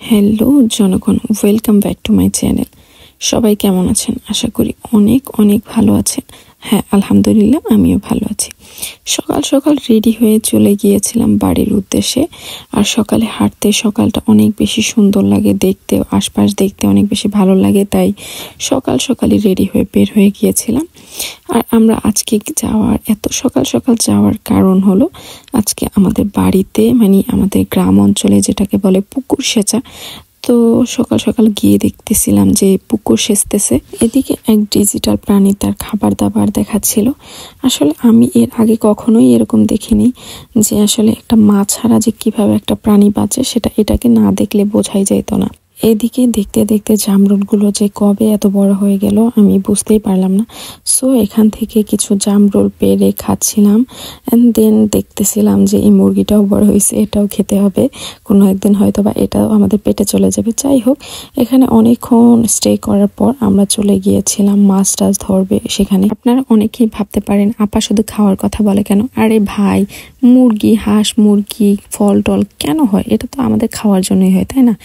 Hello জনগণ, welcome back to my channel. সবাই কেমন আছেন? আশা করি অনেক অনেক ভালো আছেন। হ্যাঁ, আলহামদুলিল্লাহ আমিও ভালো আছি। সকাল সকাল রেডি হয়ে চলে গিয়েছিলাম বাড়ির উদ্দেশ্যে। আর সকালে হাঁটতে সকালটা অনেক বেশি সুন্দর লাগে দেখতে, আশপাশ দেখতে অনেক বেশি ভালো লাগে, তাই সকাল সকালই রেডি হয়ে বের হয়ে গিয়েছিলাম। আর আমরা আজকে এত সকাল সকাল যাওয়ার কারণ হলো, আজকে আমাদের বাড়িতে আমাদের গ্রাম অঞ্চলে যেটাকে বলে পুকুর সেচা। তো সকাল সকাল গিয়ে দেখতেছিলাম যে পুকুর সেচতেছে। এদিকে এক ডিজিটাল প্রাণী তার খাবার দাবার দেখাচ্ছিল। আসলে আমি এর আগে কখনোই এরকম দেখিনি যে আসলে একটা মাছ ছাড়া যে কিভাবে একটা প্রাণী বাঁচে, এটাকে না দেখলে বোঝাই যেত না। এদিকে দেখতে দেখতে জামরুলগুলো যে কবে এত বড় হয়ে গেল আমি বুঝতেই পারলাম না। সো এখান থেকে কিছু জামরুল পেড়ে খাচ্ছিলাম, অ্যান্ড দেন দেখতেছিলাম যে এই মুরগিটাও বড় হয়েছে, এটাও খেতে হবে কোনো একদিন, হয়তো বা এটাও আমাদের পেটে চলে যাবে। যাই হোক, এখানে অনেকক্ষণ স্টে করার পর আমরা চলে গিয়েছিলাম মাছ টাছ ধরবে সেখানে। আপনারা অনেকেই ভাবতে পারেন আপা শুধু খাওয়ার কথা বলে কেন? আরে ভাই, মুরগি, হাঁস মুরগি, ফল টল কেন হয়? এটা তো আমাদের খাওয়ার জন্যই হয়, তাই না?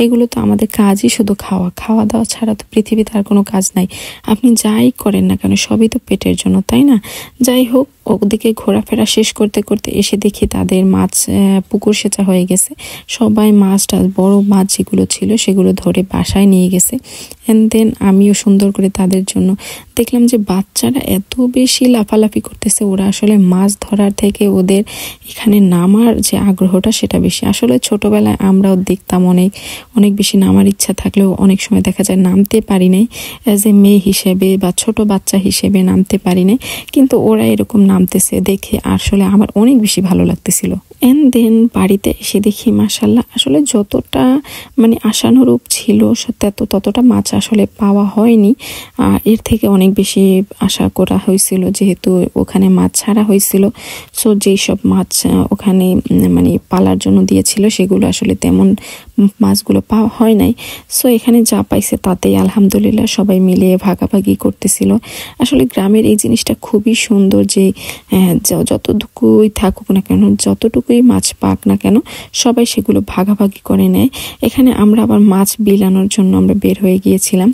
এগুলো তো আমাদের কাজই শুধু খাওয়া খাওয়া দাওয়া ছাড়া তো পৃথিবীতে আর কোনো কাজ নাই। আপনি যাই করেন না কেন সবই তো পেটের জন্য, তাই না? যাই হোক, ওদিকে ঘোরাফেরা শেষ করতে করতে এসে দেখি তাদের মাছ পুকুর সেচা হয়ে গেছে। সবাই মাছটা বড় মাছ যেগুলো ছিল সেগুলো ধরে বাসায় নিয়ে গেছে। অ্যান্ড দেন আমিও সুন্দর করে তাদের জন্য দেখলাম যে বাচ্চারা এত বেশি লাফালাফি করতেছে। ওরা আসলে মাছ ধরার থেকে ওদের এখানে নামার যে আগ্রহটা সেটা বেশি। আসলে ছোটবেলায় আমরাও দেখতাম অনেক অনেক বেশি নামার ইচ্ছা থাকলেও অনেক সময় দেখা যায় নামতে পারি নাই, অ্যাজ এ মেয়ে হিসেবে বা ছোট বাচ্চা হিসেবে নামতে পারি নাই। কিন্তু ওরা এরকম নামতেছে দেখে আসলে আমার অনেক বেশি ভালো লাগতেছিল। এন্ড দেন বাড়িতে এসে দেখি মাশাল্লাহ, আসলে যতটা আশানুরূপ ছিল ততটা মাছ আসলে পাওয়া হয়নি। এর থেকে অনেক বেশি আশা করা হয়েছিল, যেহেতু ওখানে মাছ ছাড়া হয়েছিল। সো যেই সব মাছ ওখানে পালার জন্য দিয়েছিল সেগুলো আসলে তেমন মাছগুলো পাওয়া হয় নাই। সো এখানে যা পাইছে তাতেই আলহামদুলিল্লাহ সবাই মিলে ভাগাভাগি করতেছিল। আসলে গ্রামের এই জিনিসটা খুবই সুন্দর যে যতটুকুই থাকুক না কেন, যতটুকুই মাছ পাক না কেন, সবাই সেগুলো ভাগাভাগি করে নেয়। এখানে আমরা আবার মাছ বিলানোর জন্য আমরা বের হয়ে গিয়েছিলাম।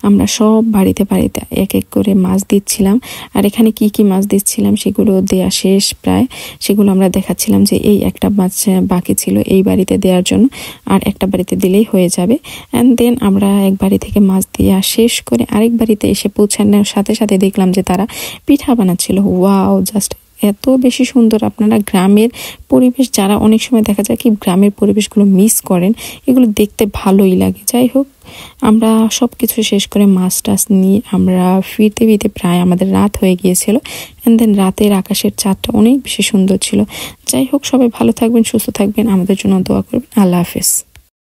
আমরা সব বাড়িতে বাড়িতে এক এক করে মাছ দিচ্ছিলাম। আর এখানে কি কি মাছ দিচ্ছিলাম সেগুলো দেয়া শেষ প্রায়। সেগুলো আমরা দেখাচ্ছিলাম যে এই একটা মাছ বাকি ছিল এই বাড়িতে দেওয়ার জন্য, আর একটা বাড়িতে দিলেই হয়ে যাবে। অ্যান্ড দেন আমরা এক বাড়ি থেকে মাছ দেওয়া শেষ করে আরেক বাড়িতে এসে পৌঁছানোর সাথে সাথে দেখলাম যে তারা পিঠা বানাচ্ছিল। ওয়াও, জাস্ট এত বেশি সুন্দর! আপনারা গ্রামের পরিবেশ, যারা অনেক সময় দেখা যায় কি গ্রামের পরিবেশগুলো মিস করেন, এগুলো দেখতে ভালোই লাগে। যাই হোক, আমরা সব কিছু শেষ করে মাছ টাছ নিয়ে আমরা ফিরতে ফিরতে প্রায় আমাদের রাত হয়ে গিয়েছিল। অ্যান্ড দেন রাতের আকাশের চাঁদটা অনেক বেশি সুন্দর ছিল। যাই হোক, সবাই ভালো থাকবেন, সুস্থ থাকবেন, আমাদের জন্য দোয়া করবেন। আল্লাহ হাফেজ।